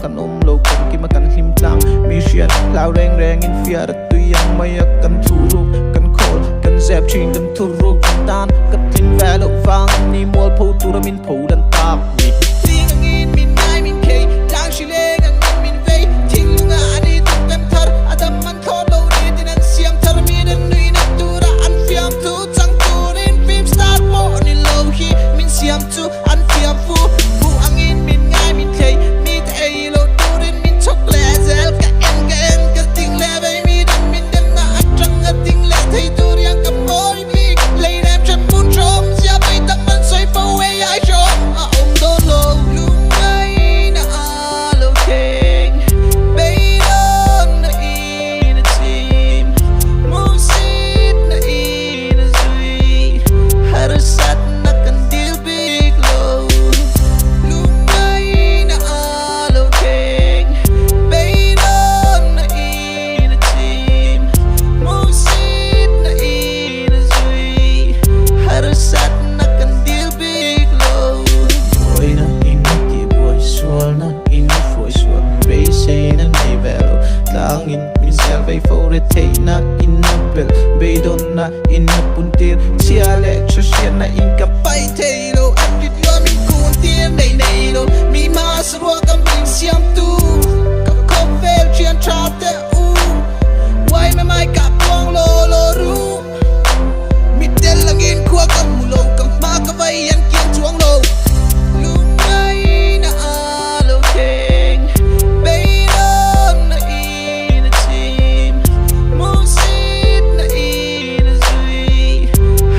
kan lâu kan ki ma kan him tlang mi shiat lao reng reng in fia dat tu yang mai kan thu ru kan khol kan zep chin kan thu ru kan tan kat tin ve lo vang ni mol phu tu ra min phu dan tak mi ting angin min ngai min kei lang shi leng angin min vei ting nga ani tu pem thar adam man tho lo ni tin an siam thar mi dan nui na tu ra an fiam tu chang tu rin film star mo ni lo hi min siam tu an fiam fu fu angin min ngai min kei mi te lo tu rin min chok le zel ka en ka ting le ve mi dan min dem na atang a ting le thei tu riang ka moi mi lei rem chan mun chom sia bai tak man soi fo we ai chom a om do lo lu ngai na a lo king bay don na in a team mo sit na in a zui har sat na kan deal big low lu ngai na a lo king bay don na in a team mo sit na in a zui har sat na kan deal big low boy na in ki boy swal na in foi swal bay say na nei velo lang in min sel bay for it tay na in na bel bay don na in na puntir sia le chosien na in ka pai tay lo at yo min kun tien nei nei lo mi ma sro kam min siam tu ka ko vel chian chate u why me mai ka pong lo lo ru mi tel langin khua kam mulo kam ma ka vai an kien chuang lo lu ngai na a lo king bay don na in a team mo sit na in a zui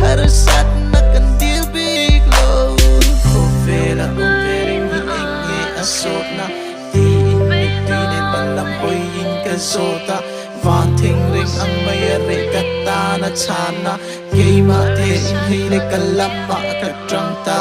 har sat na kan deal big low ko vela o vering hi inge asot na ti in mi tinen balam boy in ka sota van thing ring ang may re katana chana game te in hi le kalama ka trang ta